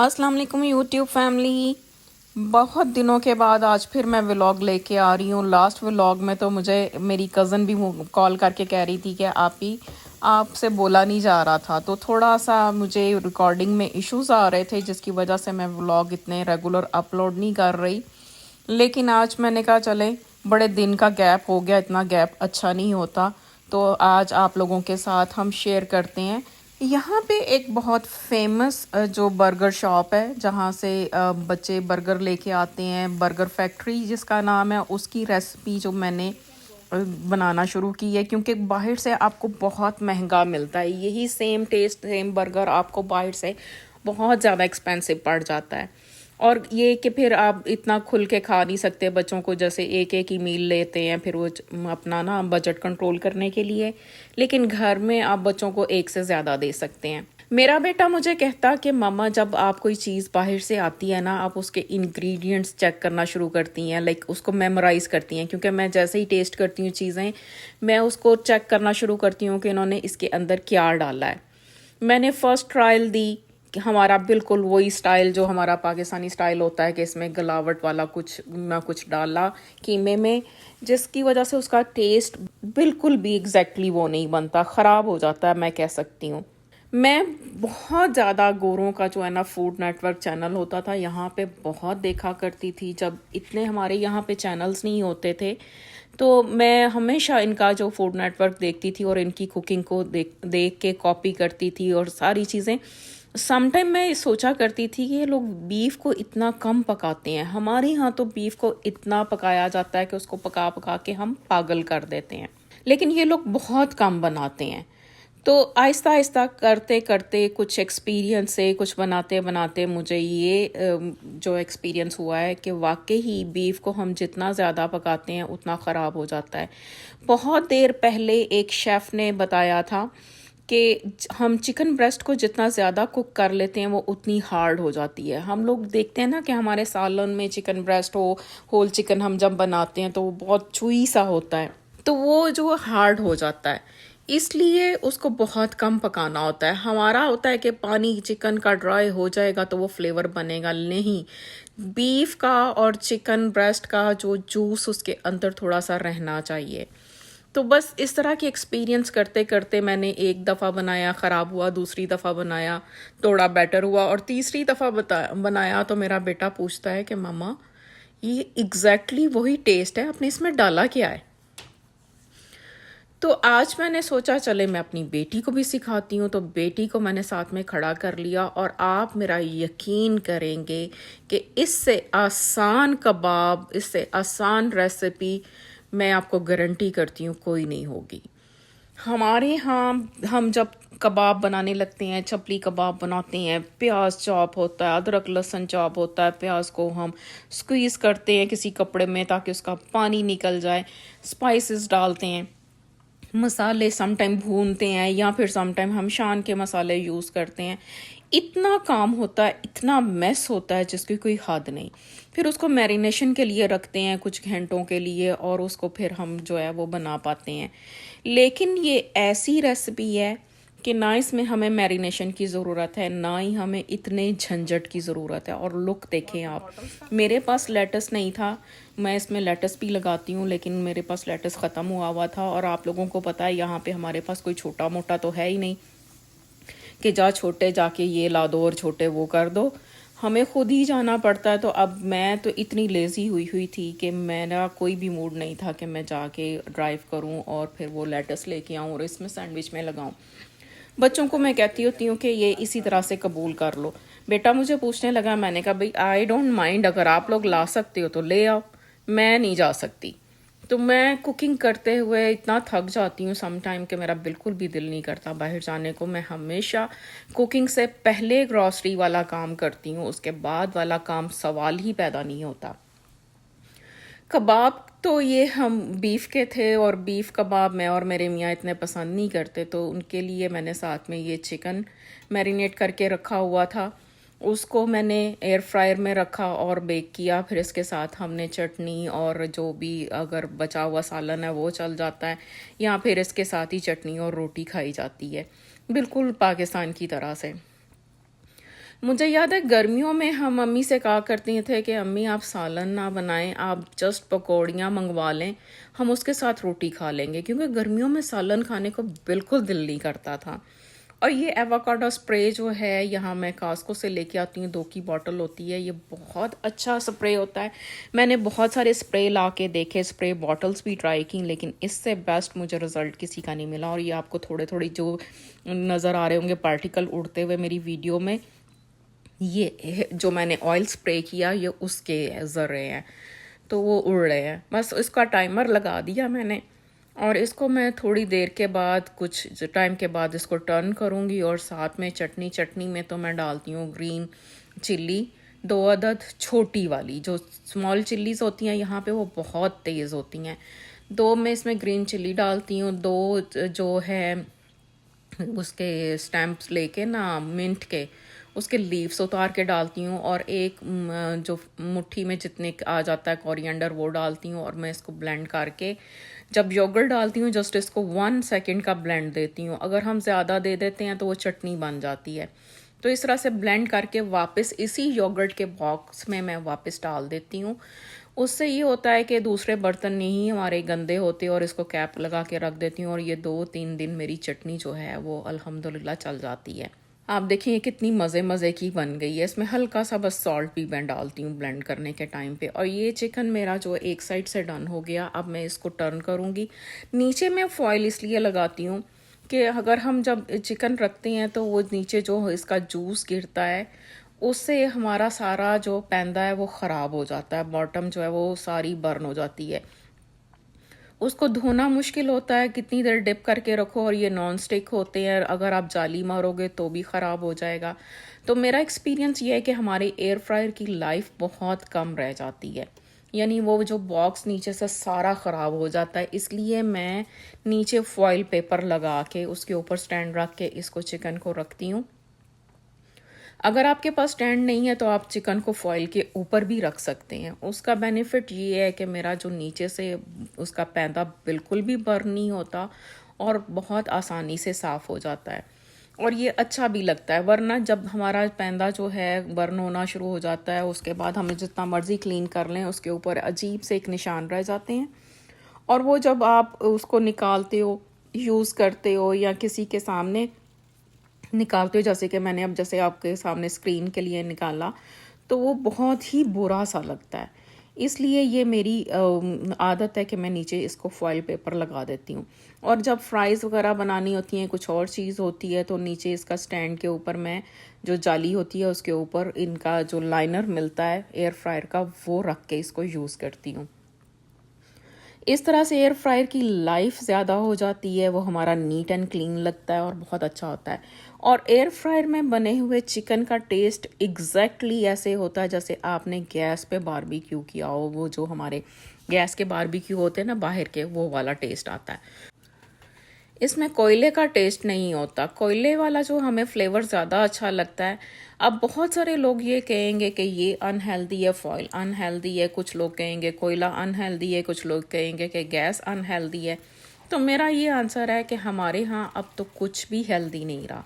अस्सलाम वालेकुम YouTube family. बहुत दिनों के बाद आज फिर मैं व्लॉग लेके आ रही हूँ। लास्ट व्लॉग में तो मुझे मेरी कज़न भी कॉल करके कह रही थी कि आप ही आपसे बोला नहीं जा रहा था, तो थोड़ा सा मुझे रिकॉर्डिंग में इश्यूज आ रहे थे जिसकी वजह से मैं व्लॉग इतने रेगुलर अपलोड नहीं कर रही। लेकिन आज मैंने कहा चले, बड़े दिन का गैप हो गया, इतना गैप अच्छा नहीं होता, तो आज आप लोगों के साथ हम शेयर करते हैं। यहाँ पे एक बहुत फेमस जो बर्गर शॉप है जहाँ से बच्चे बर्गर लेके आते हैं, बर्गर फैक्ट्री जिसका नाम है, उसकी रेसिपी जो मैंने बनाना शुरू की है, क्योंकि बाहर से आपको बहुत महंगा मिलता है। यही सेम टेस्ट सेम बर्गर आपको बाहर से बहुत ज़्यादा एक्सपेंसिव पड़ जाता है। और ये कि फिर आप इतना खुल के खा नहीं सकते बच्चों को, जैसे एक एक ही मील लेते हैं फिर वो अपना ना बजट कंट्रोल करने के लिए। लेकिन घर में आप बच्चों को एक से ज़्यादा दे सकते हैं। मेरा बेटा मुझे कहता कि मम्मा, जब आप कोई चीज़ बाहर से आती है ना, आप उसके इंग्रेडिएंट्स चेक करना शुरू करती हैं, लाइक उसको मेमोराइज़ करती हैं। क्योंकि मैं जैसे ही टेस्ट करती हूँ चीज़ें, मैं उसको चेक करना शुरू करती हूँ कि इन्होंने इसके अंदर क्या डाला है। मैंने फ़र्स्ट ट्रायल दी कि हमारा बिल्कुल वही स्टाइल जो हमारा पाकिस्तानी स्टाइल होता है कि इसमें गलावट वाला कुछ ना कुछ डाला कीमे में, जिसकी वजह से उसका टेस्ट बिल्कुल भी एग्जैक्टली वो नहीं बनता, ख़राब हो जाता है, मैं कह सकती हूँ। मैं बहुत ज़्यादा गोरों का जो है ना फूड नेटवर्क चैनल होता था यहाँ पे बहुत देखा करती थी। जब इतने हमारे यहाँ पे चैनल्स नहीं होते थे, तो मैं हमेशा इनका जो फूड नेटवर्क देखती थी और इनकी कुकिंग को देख देख के कॉपी करती थी और सारी चीज़ें। समटाइम मैं सोचा करती थी कि ये लोग बीफ को इतना कम पकाते हैं, हमारे यहाँ तो बीफ को इतना पकाया जाता है कि उसको पका पका के हम पागल कर देते हैं, लेकिन ये लोग बहुत कम बनाते हैं। तो आहिस्ता आहिस्ता करते करते कुछ एक्सपीरियंस से कुछ बनाते बनाते मुझे ये जो एक्सपीरियंस हुआ है कि वाकई ही बीफ को हम जितना ज़्यादा पकाते हैं उतना ख़राब हो जाता है। बहुत देर पहले एक शेफ़ ने बताया था कि हम चिकन ब्रेस्ट को जितना ज़्यादा कुक कर लेते हैं वो उतनी हार्ड हो जाती है। हम लोग देखते हैं ना कि हमारे सालन में चिकन ब्रेस्ट हो, होल चिकन हम जब बनाते हैं तो वो बहुत चुई सा होता है, तो वो जो हार्ड हो जाता है, इसलिए उसको बहुत कम पकाना होता है। हमारा होता है कि पानी चिकन का ड्राई हो जाएगा तो वो फ्लेवर बनेगा, नहीं, बीफ का और चिकन ब्रेस्ट का जो जूस उसके अंदर थोड़ा सा रहना चाहिए। तो बस इस तरह की एक्सपीरियंस करते करते मैंने एक दफ़ा बनाया, ख़राब हुआ, दूसरी दफ़ा बनाया, थोड़ा बेटर हुआ, और तीसरी दफ़ा बनाया तो मेरा बेटा पूछता है कि मम्मा, ये एग्जैक्टली वही टेस्ट है, आपने इसमें डाला क्या है? तो आज मैंने सोचा चले मैं अपनी बेटी को भी सिखाती हूँ, तो बेटी को मैंने साथ में खड़ा कर लिया, और आप मेरा यकीन करेंगे कि इससे आसान कबाब, इससे आसान रेसिपी मैं आपको गारंटी करती हूँ कोई नहीं होगी। हमारे यहाँ हम जब कबाब बनाने लगते हैं, चपली कबाब बनाते हैं, प्याज चॉप होता है, अदरक लहसुन चॉप होता है, प्याज को हम स्क्वीज़ करते हैं किसी कपड़े में ताकि उसका पानी निकल जाए, स्पाइसेस डालते हैं, मसाले समटाइम भूनते हैं, या फिर समटाइम हम शान के मसाले यूज़ करते हैं। इतना काम होता है, इतना मेस होता है जिसकी कोई हद नहीं। फिर उसको मैरिनेशन के लिए रखते हैं कुछ घंटों के लिए, और उसको फिर हम जो है वो बना पाते हैं। लेकिन ये ऐसी रेसिपी है कि ना इसमें हमें मैरिनेशन की ज़रूरत है, ना ही हमें इतने झंझट की ज़रूरत है। और लुक देखें आप, मेरे पास लेटस नहीं था, मैं इसमें लेटस भी लगाती हूँ, लेकिन मेरे पास लेटस ख़त्म हुआ हुआ था। और आप लोगों को पता है यहाँ पे हमारे पास कोई छोटा मोटा तो है ही नहीं कि जा छोटे जाके ये ला दो और छोटे वो कर दो, हमें खुद ही जाना पड़ता है। तो अब मैं तो इतनी लेज़ी हुई हुई थी कि मेरा कोई भी मूड नहीं था कि मैं जाके ड्राइव करूं और फिर वो लेटस लेके आऊं और इसमें सैंडविच में लगाऊं। बच्चों को मैं कहती होती हूँ कि ये इसी तरह से कबूल कर लो। बेटा मुझे पूछने लगा, मैंने कहा भाई आई डोंट माइंड, अगर आप लोग ला सकते हो तो ले आओ, मैं नहीं जा सकती। तो मैं कुकिंग करते हुए इतना थक जाती हूँ सम टाइम कि मेरा बिल्कुल भी दिल नहीं करता बाहर जाने को। मैं हमेशा कुकिंग से पहले ग्रॉसरी वाला काम करती हूँ, उसके बाद वाला काम सवाल ही पैदा नहीं होता। कबाब तो ये हम बीफ के थे, और बीफ कबाब मैं और मेरे मियाँ इतने पसंद नहीं करते, तो उनके लिए मैंने साथ में ये चिकन मैरिनेट करके रखा हुआ था, उसको मैंने एयर फ्रायर में रखा और बेक किया। फिर इसके साथ हमने चटनी और जो भी अगर बचा हुआ सालन है वो चल जाता है, या फिर इसके साथ ही चटनी और रोटी खाई जाती है, बिल्कुल पाकिस्तान की तरह से। मुझे याद है गर्मियों में हम मम्मी से कहा करती थे कि अम्मी आप सालन ना बनाएं, आप जस्ट पकौड़ियाँ मंगवा लें, हम उसके साथ रोटी खा लेंगे, क्योंकि गर्मियों में सालन खाने को बिल्कुल दिल नहीं करता था। और ये एवोकाडो स्प्रे जो है यहाँ मैं कास्को से लेके आती हूँ, 2 की बॉटल होती है, ये बहुत अच्छा स्प्रे होता है। मैंने बहुत सारे स्प्रे ला के देखे, स्प्रे बॉटल्स भी ट्राई की, लेकिन इससे बेस्ट मुझे रिज़ल्ट किसी का नहीं मिला। और ये आपको थोड़े थोड़ी जो नज़र आ रहे होंगे पार्टिकल उड़ते हुए मेरी वीडियो में, ये जो मैंने ऑयल स्प्रे किया ये उसके ज़र्रे हैं, तो वो उड़ रहे हैं। बस इसका टाइमर लगा दिया मैंने, और इसको मैं थोड़ी देर के बाद, कुछ टाइम के बाद इसको टर्न करूँगी। और साथ में चटनी में तो मैं डालती हूँ ग्रीन चिल्ली, 2 अदद छोटी वाली, जो स्मॉल चिल्लीज़ होती हैं यहाँ पे वो बहुत तेज़ होती हैं, 2 मैं इसमें ग्रीन चिल्ली डालती हूँ। 2 जो है उसके स्टैम्प्स लेके ना मिंट के, उसके लीव्स उतार के डालती हूँ। और एक जो मुट्ठी में जितने आ जाता है कोरिएंडर वो डालती हूँ। और मैं इसको ब्लेंड करके जब योगर्ट डालती हूँ जस्ट इसको 1 सेकंड का ब्लेंड देती हूँ। अगर हम ज़्यादा दे देते हैं तो वो चटनी बन जाती है। तो इस तरह से ब्लेंड करके वापस इसी योगर्ट के बॉक्स में मैं वापस डाल देती हूँ। उससे ये होता है कि दूसरे बर्तन नहीं हमारे गंदे होते, और इसको कैप लगा के रख देती हूँ। और ये 2-3 दिन मेरी चटनी जो है वो अल्हम्दुलिल्लाह चल जाती है। आप देखिए ये कितनी मज़े की बन गई है। इसमें हल्का सा बस सॉल्ट भी मैं डालती हूँ ब्लेंड करने के टाइम पे। और ये चिकन मेरा जो एक साइड से डन हो गया, अब मैं इसको टर्न करूँगी। नीचे मैं फॉइल इसलिए लगाती हूँ कि अगर हम जब चिकन रखते हैं तो वो नीचे जो इसका जूस गिरता है उससे हमारा सारा जो पैंदा है वो ख़राब हो जाता है, बॉटम जो है वो सारी बर्न हो जाती है। उसको धोना मुश्किल होता है, कितनी देर डिप करके रखो। और ये नॉन स्टिक होते हैं, अगर आप जाली मारोगे तो भी ख़राब हो जाएगा। तो मेरा एक्सपीरियंस ये है कि हमारे एयर फ्रायर की लाइफ बहुत कम रह जाती है, यानी वो जो बॉक्स नीचे से सारा ख़राब हो जाता है। इसलिए मैं नीचे फॉइल पेपर लगा के उसके ऊपर स्टैंड रख के इसको चिकन को रखती हूँ। अगर आपके पास स्टैंड नहीं है तो आप चिकन को फॉइल के ऊपर भी रख सकते हैं। उसका बेनिफिट ये है कि मेरा जो नीचे से उसका पैंदा बिल्कुल भी बर्न नहीं होता और बहुत आसानी से साफ़ हो जाता है। और ये अच्छा भी लगता है, वरना जब हमारा पैंदा जो है बर्न होना शुरू हो जाता है उसके बाद हमें जितना मर्ज़ी क्लीन कर लें उसके ऊपर अजीब से एक निशान रह जाते हैं। और वो जब आप उसको निकालते हो, यूज़ करते हो या किसी के सामने निकालते हो, जैसे कि मैंने अब जैसे आपके सामने स्क्रीन के लिए निकाला, तो वो बहुत ही बुरा सा लगता है। इसलिए ये मेरी आदत है कि मैं नीचे इसको फॉइल पेपर लगा देती हूँ। और जब फ्राइज़ वगैरह बनानी होती हैं, कुछ और चीज़ होती है, तो नीचे इसका स्टैंड के ऊपर मैं जो जाली होती है उसके ऊपर इनका जो लाइनर मिलता है एयर फ्रायर का वो रख के इसको यूज़ करती हूँ। इस तरह से एयर फ्रायर की लाइफ ज़्यादा हो जाती है, वो हमारा नीट एंड क्लीन लगता है और बहुत अच्छा होता है। और एयर फ्रायर में बने हुए चिकन का टेस्ट एग्जैक्टली ऐसे होता है जैसे आपने गैस पे बारबेक्यू किया हो। वो जो हमारे गैस के बारबेक्यू होते हैं ना बाहर के, वो वाला टेस्ट आता है। इसमें कोयले का टेस्ट नहीं होता, कोयले वाला जो हमें फ्लेवर ज़्यादा अच्छा लगता है। अब बहुत सारे लोग ये कहेंगे कि ये अनहेल्दी है, फॉइल अनहेल्दी है, कुछ लोग कहेंगे कोयला अनहेल्दी है, कुछ लोग कहेंगे कि गैस अनहेल्दी है। तो मेरा ये आंसर है कि हमारे यहाँ अब तो कुछ भी हेल्दी नहीं रहा,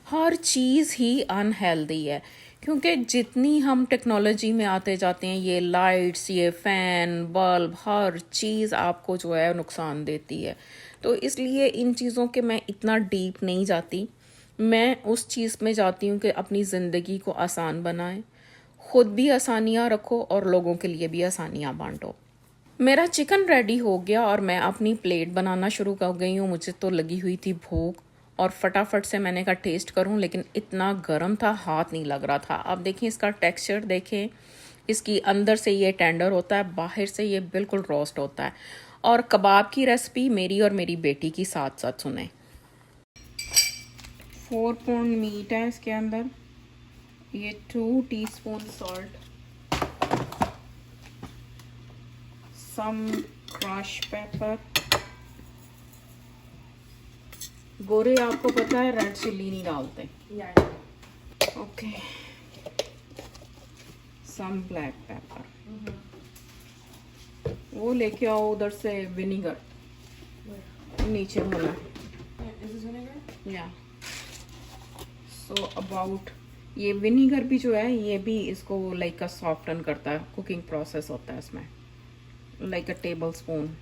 हर चीज़ ही अनहेल्दी है। क्योंकि जितनी हम टेक्नोलॉजी में आते जाते हैं, ये लाइट्स, ये फ़ैन, बल्ब, हर चीज़ आपको जो है नुकसान देती है। तो इसलिए इन चीज़ों के मैं इतना डीप नहीं जाती। मैं उस चीज़ में जाती हूँ कि अपनी ज़िंदगी को आसान बनाएं, खुद भी आसानियाँ रखो और लोगों के लिए भी आसानियाँ बांटो। मेरा चिकन रेडी हो गया और मैं अपनी प्लेट बनाना शुरू कर गई हूँ। मुझे तो लगी हुई थी भूख और फटाफट से मैंने कहा टेस्ट करूँ, लेकिन इतना गर्म था हाथ नहीं लग रहा था। अब देखिए इसका टेक्सचर देखें, इसकी अंदर से ये टेंडर होता है, बाहर से ये बिल्कुल रोस्ट होता है। और कबाब की रेसिपी मेरी और मेरी बेटी की साथ साथ सुने। 4 पाउंड मीट है इसके अंदर, ये 2 टीस्पून सॉल्ट, सम क्रश पेपर, गोरे आपको पता है रेड चिल्ली नहीं डालते, ओके, सम ब्लैक पेपर, वो लेके आओ उधर से, विनीगर नीचे होना, या सो अबाउट ये विनीगर भी जो है ये भी इसको लाइक का सॉफ्टन करता है, कुकिंग प्रोसेस होता है इसमें। लाइक अ टेबल स्पून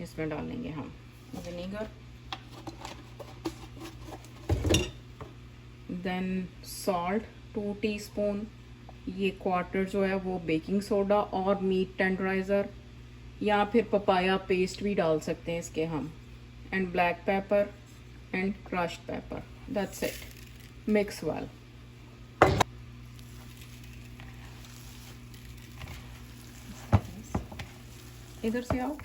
इसमें डालेंगे हम विनीगर। Then salt 2 teaspoon. ये क्वार्टर जो है वो बेकिंग सोडा और मीट टेंडराइज़र या फिर पपाया पेस्ट भी डाल सकते हैं इसके हम। And black pepper and crushed paper, that's it. Mix well. इधर से आओ।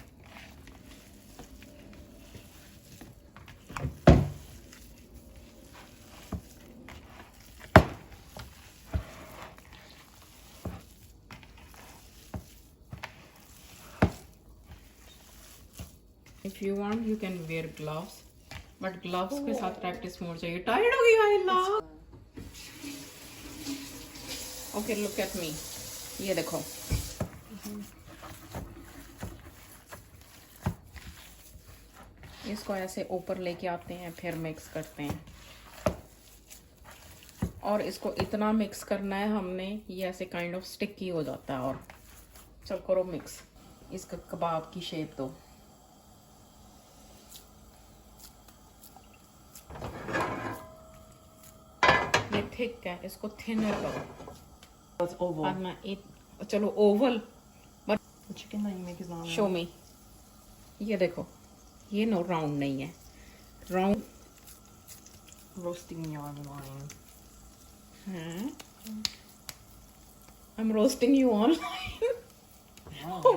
If you want you can wear gloves, but gloves के साथ प्रैक्टिस मोर चाहिए। टायर्ड हो गई आयला। ओके लुक एट मी, ये देखो। इसको ऐसे ऊपर लेके आते हैं, फिर मिक्स करते हैं और इसको इतना मिक्स करना है हमने, ये ऐसे काइंड ऑफ स्टिकी हो जाता है। और चल करो मिक्स, इसका कबाब की शेप दो। ये थिक है, इसको थिनर करो। That's oval. और मैं चलो Oval, but The chicken that you make is not show मी। ये देखो, ये नो राउंड नहीं है, राउंड। roasting your line. हाँ, I'm roasting you online.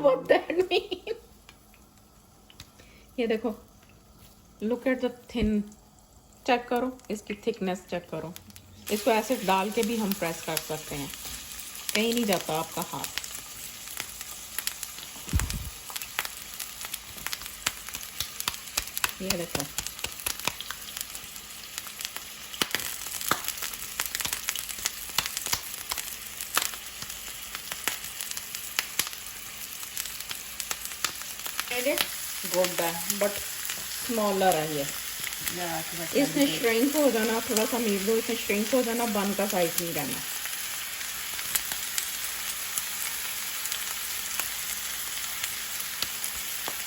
What that mean? ये देखो, look at the thin, check करो इसकी थिकनेस चेक करो। इसको ऐसे डाल के भी हम प्रेस कर सकते हैं, कहीं नहीं जाता आपका हाथ। ये देखो, गुड है बट स्मॉलर है ये। Yeah, because I इसने श्रिंक हो जाना, थोड़ा सा मीट लो, इसने श्रिंक हो जाना, बन का साइज नहीं रहना।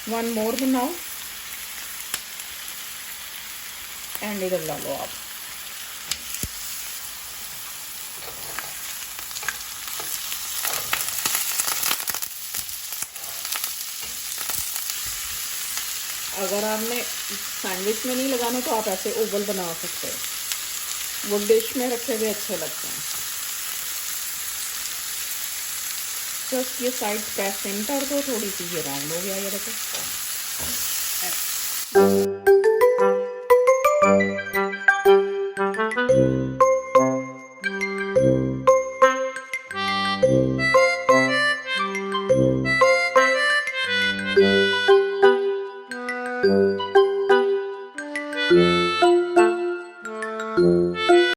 वन मोर बनाओ एंड इधर ला लो आप। अगर आपने सैंडविच में नहीं लगाना तो आप ऐसे ओवल बना सकते हो, वो डिश में रखे हुए अच्छे लगते हैं। जस्ट ये साइड पे सेंटर दो, थोड़ी सी ये राउंड हो गया, ये देखो।